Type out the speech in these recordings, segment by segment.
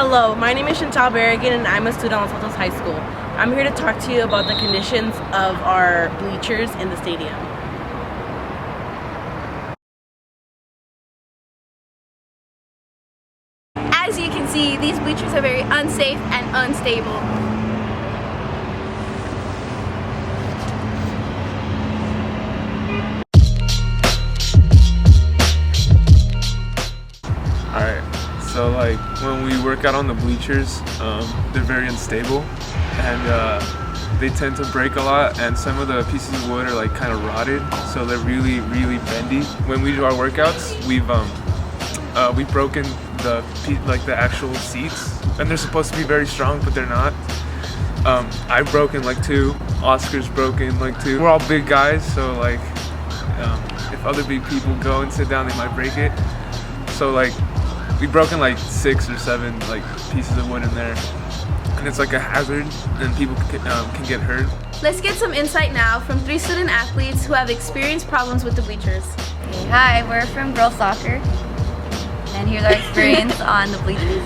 Hello, my name is Chantal Berrigan and I'm a student at Los Altos High School. I'm here to talk to you about the conditions of our bleachers in the stadium. As you can see, these bleachers are very unsafe and unstable. Alright, so like when we work out on the bleachers, they're very unstable and they tend to break a lot, and some of the pieces of wood are like kind of rotted, so they're really bendy. When we do our workouts, we've broken the actual seats, and they're supposed to be very strong, but they're not. I've broken like 2. Oscar's broken like 2. We're all big guys, so like if other big people go and sit down, they might break it. So like we've broken like 6 or 7 like pieces of wood in there, and it's like a hazard, and people can get hurt. Let's get some insight now from 3 student athletes who have experienced problems with the bleachers. Hi, we're from girls soccer, and here's our experience on the bleachers.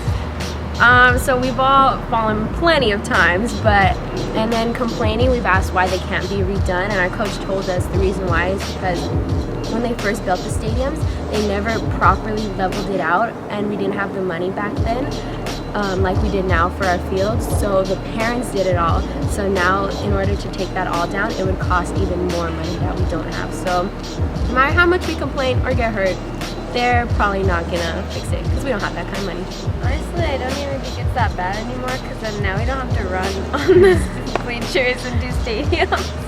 So we've all fallen plenty of times, and then complaining, we've asked why they can't be redone, and our coach told us the reason why is because when they first built the stadiums, they never properly leveled it out, and we didn't have the money back then, like we did now for our fields, so the parents did it all. So now, in order to take that all down, it would cost even more money that we don't have. So no matter how much we complain or get hurt, they're probably not gonna fix it because we don't have that kind of money. Honestly, I don't even think it's that bad anymore because then now we don't have to run on the bleachers and do stadiums.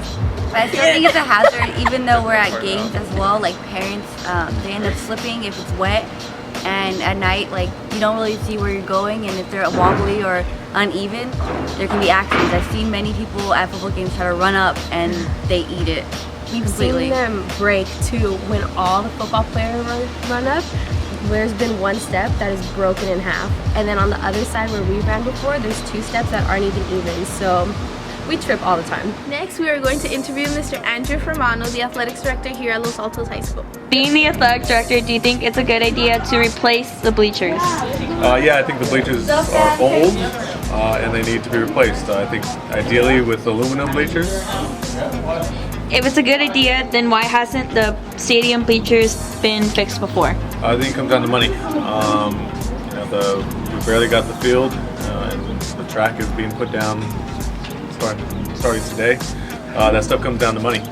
But I still think it's a hazard, even though we're at games as well. Like parents, they end up slipping if it's wet, and at night, like you don't really see where you're going, and if they're wobbly or uneven, there can be accidents. I've seen many people at football games try to run up and they eat it. We've seen them break too when all the football players run up. There's been 1 step that is broken in half, and then on the other side where we ran before, there's 2 steps that aren't even. So we trip all the time. Next, we are going to interview Mr. Andrew Fermano, the athletics director here at Los Altos High School. Being the athletic director, do you think it's a good idea to replace the bleachers? Yeah, I think the bleachers are old and they need to be replaced. I think ideally with aluminum bleachers. If it's a good idea, then why hasn't the stadium bleachers been fixed before? I think it comes down to money. We barely got the field, and the track is being put down starting today. That stuff comes down to money.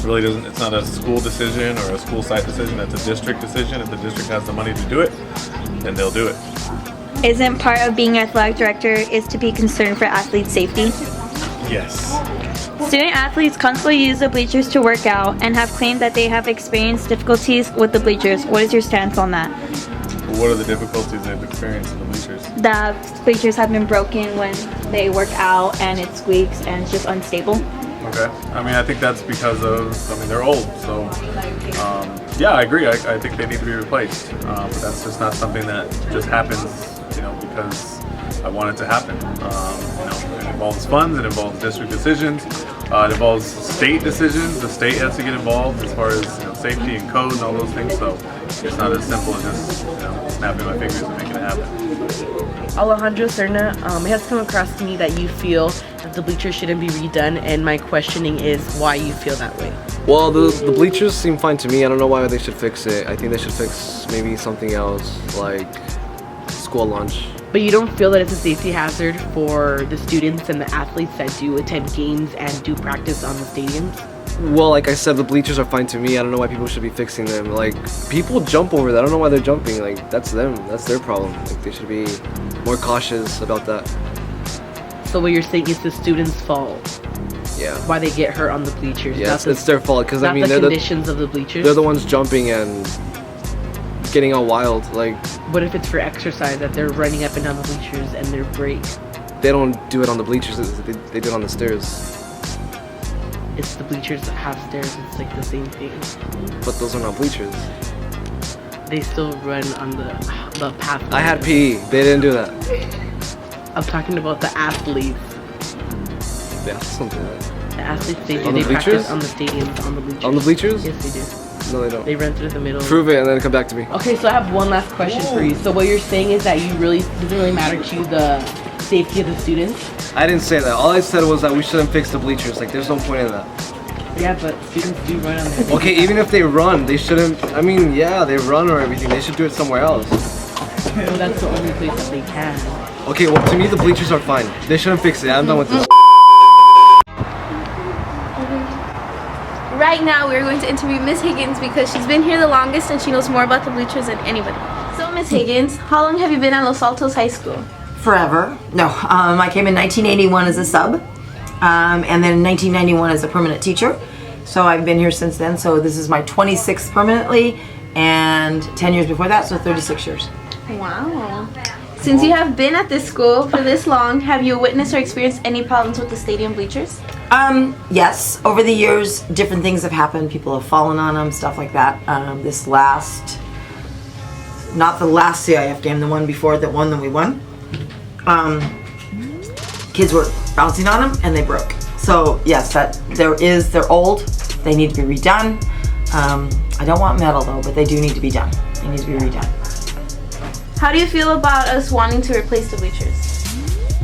Really doesn't. It's not a school decision or a school site decision. It's a district decision. If the district has the money to do it, then they'll do it. Isn't part of being athletic director is to be concerned for athlete safety? Yes. Student athletes constantly use the bleachers to work out and have claimed that they have experienced difficulties with the bleachers. What is your stance on that? What are the difficulties they've experienced in the bleachers? The bleachers have been broken when they work out and it squeaks and it's just unstable. Okay. I mean, I think that's because they're old. So, yeah, I agree. I think they need to be replaced. But that's just not something that just happens, because I want it to happen. It involves funds, it involves district decisions, it involves state decisions. The state has to get involved as far as safety and code and all those things. So it's not as simple as just snapping my fingers and making it happen. Alejandro Serna, it has come across to me that you feel that the bleachers shouldn't be redone, and my questioning is why you feel that way. Well, the bleachers seem fine to me. I don't know why they should fix it. I think they should fix maybe something else, like school lunch. But you don't feel that it's a safety hazard for the students and the athletes that do attend games and do practice on the stadiums? Well, like I said, the bleachers are fine to me. I don't know why people should be fixing them. Like, people jump over that. I don't know why they're jumping. Like, that's them. That's their problem. Like, they should be more cautious about that. So what you're saying is the students' fault? Yeah. Why they get hurt on the bleachers? Yeah, it's their fault. Because, I mean, they're the conditions of the bleachers? They're the ones jumping and getting all wild. Like, what if it's for exercise, that they're running up and down the bleachers and they're break? They don't do it on the bleachers. They do it on the stairs. It's the bleachers that have stairs. It's like the same thing. But those are not bleachers. They still run on the path. I had PE. They didn't do that. I'm talking about the athletes. Yeah, something like that. The athletes, they On do. the They bleachers? practice on the stadiums, on the bleachers. On the bleachers? Yes, they do. No, they don't. They run through the middle. Prove it and then come back to me. Okay, so I have one last question for you. So what you're saying is that doesn't really matter to you the safety of the students? I didn't say that. All I said was that we shouldn't fix the bleachers. Like, there's no point in that. Yeah, but students do run on there. Okay, even if they run, they shouldn't. I mean, yeah, they run or everything. They should do it somewhere else. Well, that's the only place that they can. Okay, well, to me, the bleachers are fine. They shouldn't fix it. I'm done with this. Right now, we're going to interview Miss Higgins because she's been here the longest and she knows more about the bleachers than anybody. So, Miss Higgins, how long have you been at Los Altos High School? Forever. No, I came in 1981 as a sub, and then in 1991 as a permanent teacher. So I've been here since then. So this is my 26th permanently, and 10 years before that, so 36 years. Wow. Since you have been at this school for this long, have you witnessed or experienced any problems with the stadium bleachers? Yes. Over the years, different things have happened. People have fallen on them, stuff like that. Not the last CIF game, the one before, the one that we won. Kids were bouncing on them and they broke. So yes, they're old. They need to be redone. I don't want metal though, but they do need to be done. They need to be redone. How do you feel about us wanting to replace the bleachers?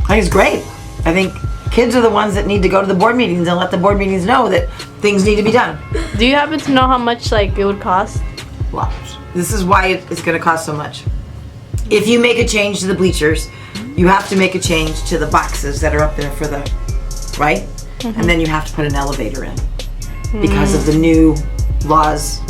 I think it's great. I think kids are the ones that need to go to the board meetings and let the board meetings know that things need to be done. Do you happen to know how much it would cost? Well, this is why it's going to cost so much. If you make a change to the bleachers, you have to make a change to the boxes that are up there for the, right? And then you have to put an elevator in because of the new laws,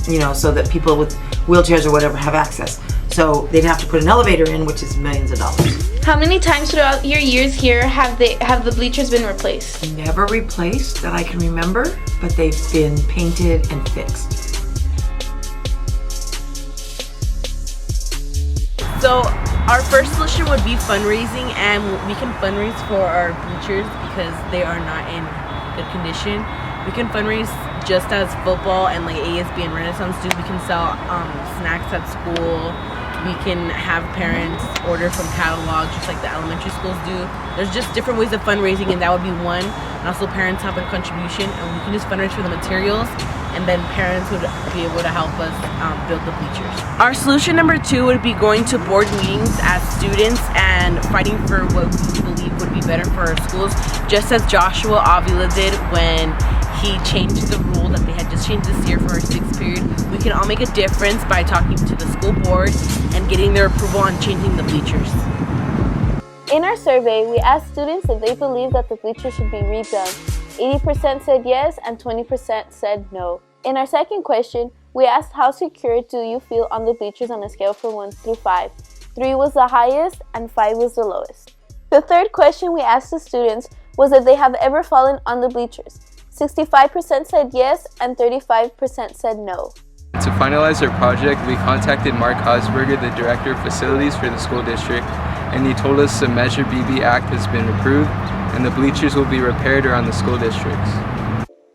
so that people with wheelchairs or whatever have access. So they'd have to put an elevator in, which is millions of dollars. How many times throughout your years here have the bleachers been replaced? Never replaced that I can remember, but they've been painted and fixed. So our first solution would be fundraising, and we can fundraise for our bleachers because they are not in good condition. We can fundraise just as football and ASB and Renaissance do. We can sell snacks at school. We can have parents order from catalogs just like the elementary schools do. There's just different ways of fundraising, and that would be one. And also parents have a contribution, and we can just fundraise for the materials, and then parents would be able to help us build the bleachers. Our solution number 2 would be going to board meetings as students and fighting for what we believe would be better for our schools, just as Joshua Avila did when he changed the rule that they had just changed this year for our 6th period. We can all make a difference by talking to the school board and getting their approval on changing the bleachers. In our survey, we asked students if they believe that the bleachers should be redone. 80% said yes and 20% said no. In our second question, we asked how secure do you feel on the bleachers on a scale from 1 through 5. 3 was the highest and 5 was the lowest. The third question we asked the students was if they have ever fallen on the bleachers. 65% said yes and 35% said no. To finalize our project, we contacted Mark Osberger, the Director of Facilities for the school district, and he told us the Measure BB Act has been approved and the bleachers will be repaired around the school districts.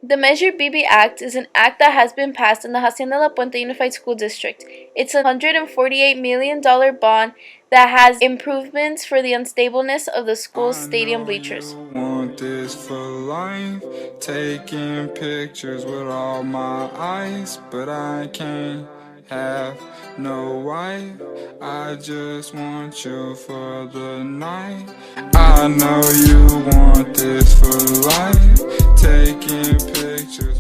The Measure BB Act is an act that has been passed in the Hacienda La Puente Unified School District. It's a $148 million bond that has improvements for the unstableness of the school's stadium bleachers. Want this for life, taking pictures with all my eyes, but I can't have no wife. I just want you for the night. I know you want this for life, taking pictures.